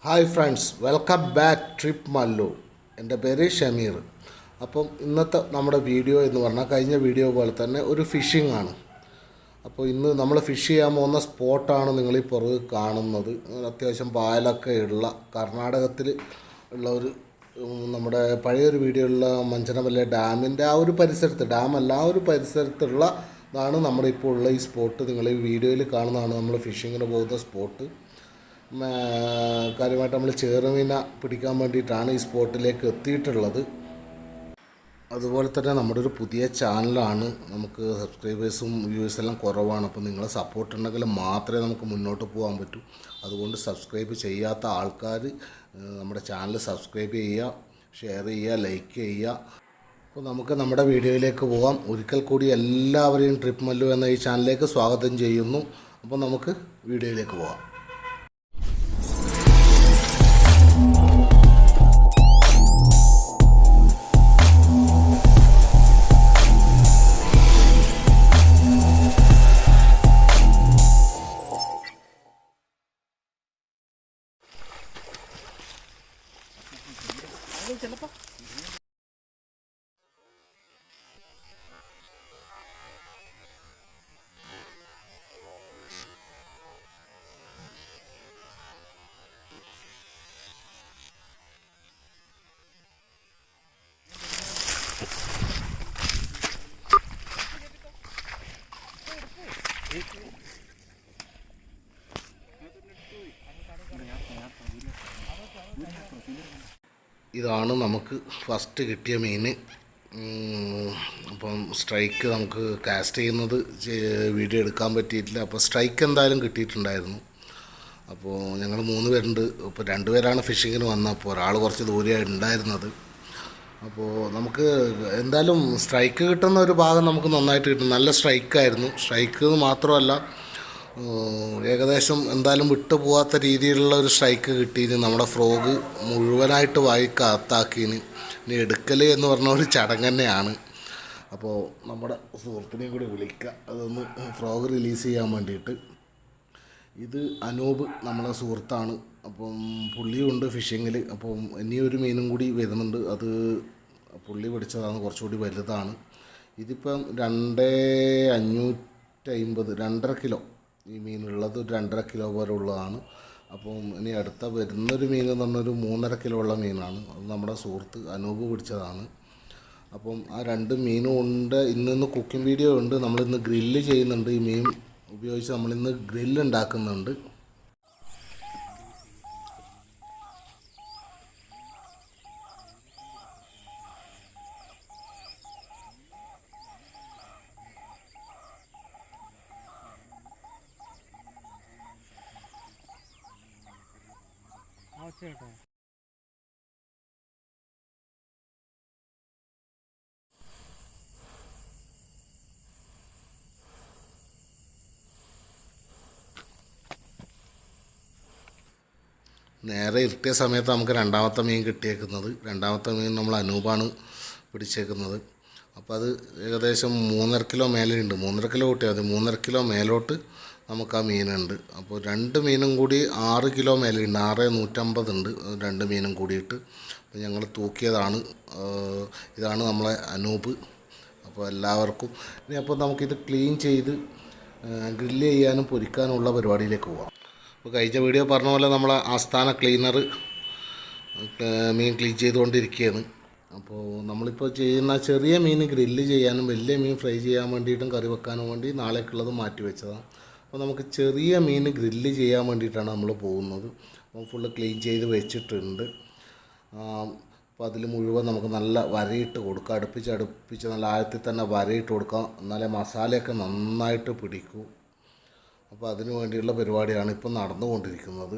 Hi friends, welcome back TripMallu. എൻ്റെ പേര് ഷമീർ. അപ്പം ഇന്നത്തെ നമ്മുടെ വീഡിയോ എന്ന് പറഞ്ഞാൽ കഴിഞ്ഞ വീഡിയോ പോലെ തന്നെ ഒരു ഫിഷിംഗ് ആണ്. അപ്പോൾ ഇന്ന് നമ്മൾ ഫിഷ് ചെയ്യാൻ പോകുന്ന സ്പോട്ടാണ് നിങ്ങളീ പുറകെ കാണുന്നത്. അത്യാവശ്യം പായലൊക്കെ ഉള്ള കർണാടകത്തിൽ ഉള്ള ഒരു നമ്മുടെ പഴയൊരു വീഡിയോ ഉള്ള മഞ്ചനമല്ല ഡാമിൻ്റെ ആ ഒരു പരിസരത്ത്, ഡാമല്ല ആ ഒരു പരിസരത്തുള്ള ഇതാണ് നമ്മുടെ ഇപ്പോൾ ഉള്ള ഈ സ്പോട്ട്. നിങ്ങൾ ഈ വീഡിയോയിൽ കാണുന്നതാണ് നമ്മൾ ഫിഷിങ്ങിന് പോകുന്ന സ്പോട്ട്. കാര്യമായിട്ട് നമ്മൾ ചെറുമീന പിടിക്കാൻ വേണ്ടിയിട്ടാണ് ഈ സ്പോട്ടിലേക്ക് എത്തിയിട്ടുള്ളത്. അതുപോലെ തന്നെ നമ്മുടെ ഒരു പുതിയ ചാനലാണ്. നമുക്ക് സബ്സ്ക്രൈബേഴ്സും വ്യൂവേഴ്സും എല്ലാം കുറവാണ്. അപ്പോൾ നിങ്ങളെ സപ്പോർട്ട് ഉണ്ടെങ്കിൽ മാത്രമേ നമുക്ക് മുന്നോട്ട് പോകാൻ പറ്റൂ. അതുകൊണ്ട് സബ്സ്ക്രൈബ് ചെയ്യാത്ത ആൾക്കാർ നമ്മുടെ ചാനൽ സബ്സ്ക്രൈബ് ചെയ്യുക, ഷെയർ ചെയ്യുക, ലൈക്ക് ചെയ്യുക. അപ്പോൾ നമുക്ക് നമ്മുടെ വീഡിയോയിലേക്ക് പോകാം. ഒരിക്കൽ കൂടി എല്ലാവരെയും ട്രിപ്മല്ലു എന്ന ഈ ചാനലിലേക്ക് സ്വാഗതം ചെയ്യുന്നു. അപ്പോൾ നമുക്ക് വീഡിയോയിലേക്ക് പോകാം. ഇതാണ് നമുക്ക് ഫസ്റ്റ് കിട്ടിയ മീൻ. അപ്പം സ്ട്രൈക്ക് നമുക്ക് കാസ്റ്റ് ചെയ്യുന്നത് വീഡിയോ എടുക്കാൻ പറ്റിയിട്ടില്ല. അപ്പോൾ സ്ട്രൈക്ക് എന്തായാലും കിട്ടിയിട്ടുണ്ടായിരുന്നു. അപ്പോൾ ഞങ്ങൾ 3 പേരുണ്ട്. ഇപ്പോൾ 2 പേരാണ് ഫിഷിങ്ങിന് വന്നത്. അപ്പോൾ ഒരാൾ കുറച്ച് ദൂരെയാണ് ഉണ്ടായിരുന്നത്. അപ്പോൾ നമുക്ക് എന്തായാലും സ്ട്രൈക്ക് കിട്ടുന്ന ഒരു ഭാഗം നമുക്ക് നന്നായിട്ട് കിട്ടും. നല്ല സ്ട്രൈക്കായിരുന്നു. സ്ട്രൈക്ക് മാത്രമല്ല, ഏകദേശം എന്തായാലും വിട്ടു പോകാത്ത രീതിയിലുള്ള ഒരു സ്ട്രൈക്ക് കിട്ടിയിന്. നമ്മുടെ ഫ്രോഗ് മുഴുവനായിട്ട് വായിക്കകത്താക്കിന്. ഇനി എടുക്കൽ എന്ന് പറഞ്ഞ ഒരു ചടങ്ങ് തന്നെയാണ്. അപ്പോൾ നമ്മുടെ സുഹൃത്തിനെയും കൂടി വിളിക്കുക, അതൊന്ന് ഫ്രോഗ് റിലീസ് ചെയ്യാൻ വേണ്ടിയിട്ട്. ഇത് അനൂപ്, നമ്മളെ സുഹൃത്താണ്. അപ്പം പുള്ളിയുണ്ട് ഫിഷിങ്ങിൽ. അപ്പം ഇനിയൊരു മീനും കൂടി വരുന്നുണ്ട്. അത് പുള്ളി പിടിച്ചതാണ്, കുറച്ചുകൂടി വലുതാണ്. ഇതിപ്പം 2550, 2.5 കിലോ ഈ മീനുള്ളത്. 2.5 കിലോ വരെ ഉള്ളതാണ്. അപ്പം ഇനി അടുത്ത വരുന്നൊരു മീൻ എന്ന് പറഞ്ഞൊരു 3.5 കിലോ ഉള്ള മീനാണ്. അത് നമ്മുടെ സുഹൃത്ത് അനൂപ് പിടിച്ചതാണ്. അപ്പം ആ 2 മീനും ഉണ്ട്. ഇന്ന് കുക്കിംഗ് വീഡിയോ ഉണ്ട്. നമ്മളിന്ന് ഗ്രില്ല് ചെയ്യുന്നുണ്ട്. ഈ മീൻ ഉപയോഗിച്ച് നമ്മളിന്ന് ഗ്രില്ല് ഉണ്ടാക്കുന്നുണ്ട്. നേരെ ഇരുട്ടിയ സമയത്ത് നമുക്ക് രണ്ടാമത്തെ മീൻ കിട്ടിയേക്കുന്നത്. രണ്ടാമത്തെ മീൻ നമ്മൾ അനൂപാണ് പിടിച്ചേക്കുന്നത്. അപ്പോൾ അത് ഏകദേശം 3.5 കിലോ മേലെയുണ്ട്. 3.5 കിലോ കൂട്ടിയാൽ മതി. 3.5 കിലോ മേലോട്ട് നമുക്ക് ആ മീനുണ്ട്. അപ്പോൾ 2 മീനും കൂടി 6 കിലോ മേലെയുണ്ട്. 6,150 ഉണ്ട് 2 മീനും കൂടിയിട്ട്. അപ്പോൾ ഞങ്ങൾ തൂക്കിയതാണ്. ഇതാണ് നമ്മളെ അനൂപ്. അപ്പോൾ എല്ലാവർക്കും ഇനി അപ്പോൾ നമുക്കിത് ക്ലീൻ ചെയ്ത് ഗ്രില്ല് ചെയ്യാനും പൊരിക്കാനുമുള്ള പരിപാടിയിലേക്ക് പോകാം. അപ്പോൾ കഴിഞ്ഞ വീഡിയോ പറഞ്ഞ പോലെ നമ്മളെ ആസ്ഥാന ക്ലീനർ മീൻ ക്ലീൻ ചെയ്തുകൊണ്ടിരിക്കുകയാണ്. അപ്പോൾ നമ്മളിപ്പോൾ ചെയ്യുന്ന ചെറിയ മീൻ ഗ്രില്ല് ചെയ്യാനും വലിയ മീൻ ഫ്രൈ ചെയ്യാൻ വേണ്ടിയിട്ടും കറി വെക്കാനും വേണ്ടി നാളേക്കുള്ളത് മാറ്റി വെച്ചതാണ്. അപ്പോൾ നമുക്ക് ചെറിയ മീൻ ഗ്രില്ല് ചെയ്യാൻ വേണ്ടിയിട്ടാണ് നമ്മൾ പോകുന്നത്. അപ്പോൾ ഫുള്ള് ക്ലീൻ ചെയ്ത് വെച്ചിട്ടുണ്ട്. അപ്പോൾ അതിൽ മുഴുവൻ നമുക്ക് നല്ല വരയിട്ട് കൊടുക്കാം. അടുപ്പിച്ച് നല്ല ആഴത്തിൽ തന്നെ വരയിട്ട് കൊടുക്കാം. എന്നാലേ മസാലയൊക്കെ നന്നായിട്ട് പിടിക്കൂ. അപ്പോൾ അതിനു വേണ്ടിയുള്ള പരിപാടിയാണ് ഇപ്പം നടന്നുകൊണ്ടിരിക്കുന്നത്.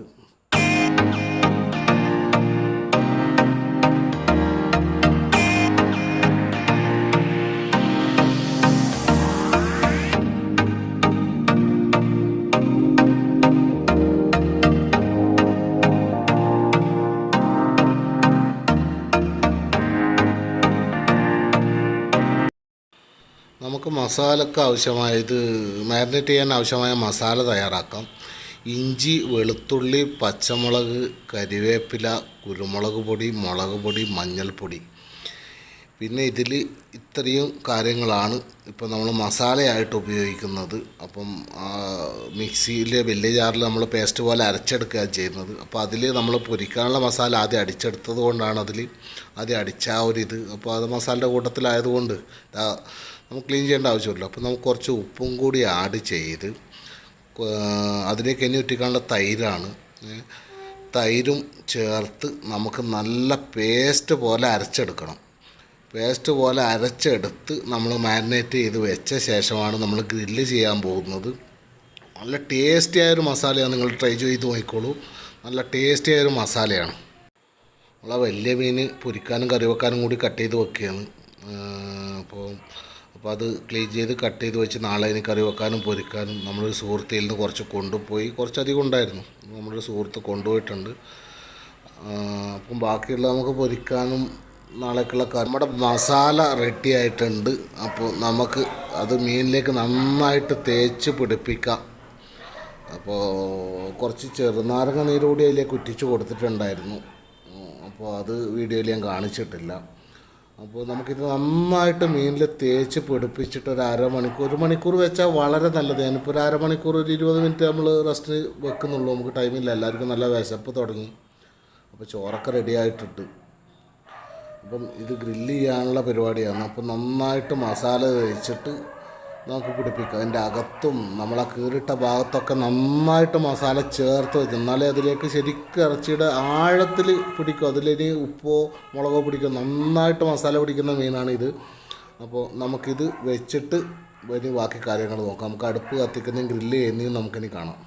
നമുക്ക് മസാലയ്ക്ക് ആവശ്യമായ ഇത് മാരിനേറ്റ് ചെയ്യാൻ ആവശ്യമായ മസാല തയ്യാറാക്കാം. ഇഞ്ചി, വെളുത്തുള്ളി, പച്ചമുളക്, കരിവേപ്പില, കുരുമുളക് പൊടി, മുളക് പൊടി, മഞ്ഞൾപ്പൊടി. പിന്നെ ഇതിൽ ഇത്രയും കാര്യങ്ങളാണ് ഇപ്പോൾ നമ്മൾ മസാലയായിട്ട് ഉപയോഗിക്കുന്നത്. അപ്പം മിക്സിയിൽ വലിയ ജാറിൽ നമ്മൾ പേസ്റ്റ് പോലെ അരച്ചെടുക്കുകയാണ് ചെയ്യുന്നത്. അപ്പോൾ അതിൽ നമ്മൾ പൊരിക്കാനുള്ള മസാല ആദ്യം അടിച്ചെടുത്തത് കൊണ്ടാണ് ആദ്യം അടിച്ച ഒരിത്. അപ്പോൾ അത് മസാലയുടെ കൂട്ടത്തിലായതുകൊണ്ട് നമുക്ക് ക്ലീൻ ചെയ്യേണ്ട ആവശ്യമില്ല. അപ്പോൾ നമുക്ക് കുറച്ച് ഉപ്പും കൂടി ആഡ് ചെയ്ത് അതിലേക്ക് ഇനി ഉറ്റിക്കാനുള്ള തൈരാണ്. തൈരും ചേർത്ത് നമുക്ക് നല്ല പേസ്റ്റ് പോലെ അരച്ചെടുക്കണം. പേസ്റ്റ് പോലെ അരച്ചെടുത്ത് നമ്മൾ മാരിനേറ്റ് ചെയ്ത് വെച്ച ശേഷമാണ് നമ്മൾ ഗ്രില്ല് ചെയ്യാൻ പോകുന്നത്. നല്ല ടേസ്റ്റിയായൊരു മസാലയാണ്, നിങ്ങൾ ട്രൈ ചെയ്ത് നോക്കിക്കോളൂ. നല്ല ടേസ്റ്റിയായൊരു മസാലയാണ്. നമ്മൾ വലിയ മീൻ പൊരിക്കാനും കറി വെക്കാനും കൂടി കട്ട് ചെയ്ത് വെക്കുകയാണ്. അപ്പോൾ അത് ക്ലീൻ ചെയ്ത് കട്ട് ചെയ്ത് വെച്ച് നാളെ ഇനി കറി വെക്കാനും പൊരിക്കാനും നമ്മളൊരു സുഹൃത്തിൽ നിന്ന് കുറച്ച് കൊണ്ടുപോയി. കുറച്ചധികം ഉണ്ടായിരുന്നു, നമ്മളൊരു സുഹൃത്ത് കൊണ്ടുപോയിട്ടുണ്ട്. അപ്പം ബാക്കിയുള്ള നമുക്ക് പൊരിക്കാനും നാളേക്കുള്ള നമ്മുടെ മസാല റെഡി ആയിട്ടുണ്ട്. അപ്പോൾ നമുക്ക് അത് മീനിലേക്ക് നന്നായിട്ട് തേച്ച് പിടിപ്പിക്കാം. അപ്പോൾ കുറച്ച് ചെറുനാരങ്ങ നീരുകൂടി അതിലേക്ക് ഉറ്റിച്ച് കൊടുത്തിട്ടുണ്ടായിരുന്നു. അപ്പോൾ അത് വീഡിയോയിൽ ഞാൻ കാണിച്ചിട്ടില്ല. അപ്പോൾ നമുക്കിത് നന്നായിട്ട് മീനിൽ തേച്ച് പിടിപ്പിച്ചിട്ട് ഒരു മണിക്കൂർ വെച്ചാൽ വളരെ നല്ലത്. ഞാനിപ്പോൾ ഒരു അരമണിക്കൂർ, ഒരു 20 മിനിറ്റ് നമ്മൾ റെസ്റ്റ് വെക്കുന്നുള്ളൂ. നമുക്ക് ടൈമില്ല, എല്ലാവർക്കും നല്ല വിശപ്പ് തുടങ്ങി. അപ്പോൾ ചോറൊക്കെ റെഡി ആയിട്ടുണ്ട്. അപ്പം ഇത് ഗ്രില്ല് ചെയ്യാനുള്ള പരിപാടിയാണ്. അപ്പം നന്നായിട്ട് മസാല തേച്ചിട്ട് നമുക്ക് പിടിപ്പിക്കാം. അതിൻ്റെ അകത്തും നമ്മളാ കീറിട്ട ഭാഗത്തൊക്കെ നന്നായിട്ട് മസാല ചേർത്ത് വെച്ച്, എന്നാലേ അതിലേക്ക് ശരിക്കും ഇറച്ചിയുടെ ആഴത്തിൽ പിടിക്കും. അതിലിനി ഉപ്പോ മുളകോ പിടിക്കും. നന്നായിട്ട് മസാല പിടിക്കുന്ന മീനാണ് ഇത്. അപ്പോൾ നമുക്കിത് വെച്ചിട്ട് ഇനി ബാക്കി കാര്യങ്ങൾ നോക്കാം. നമുക്ക് അടുപ്പ് കത്തിക്കുന്നതും ഗ്രില്ല് ചെയ്യുന്നതും നമുക്കിനി കാണാം.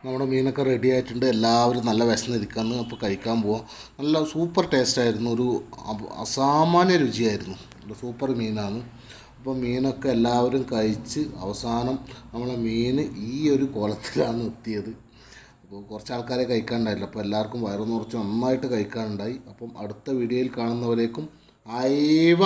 നമ്മുടെ മീനൊക്കെ റെഡി ആയിട്ടുണ്ട്. എല്ലാവരും നല്ല വിശന്നിരിക്കാന്ന്. അപ്പോൾ കഴിക്കാൻ പോവാം. നല്ല സൂപ്പർ ടേസ്റ്റായിരുന്നു. ഒരു അസാമാന്യ രുചിയായിരുന്നു. സൂപ്പർ മീനാണ്. അപ്പോൾ മീനൊക്കെ എല്ലാവരും കഴിച്ച് അവസാനം നമ്മളെ മീൻ ഈ ഒരു കോലത്തിലാണ് എത്തിയത്. അപ്പോൾ കുറച്ച് ആൾക്കാരെ കഴിക്കാനുണ്ടായില്ല. അപ്പോൾ എല്ലാവർക്കും വയറു നിറച്ച് നന്നായിട്ട് കഴിക്കാനുണ്ടായി. അപ്പം അടുത്ത വീഡിയോയിൽ കാണുന്നവരേക്കും അയവ.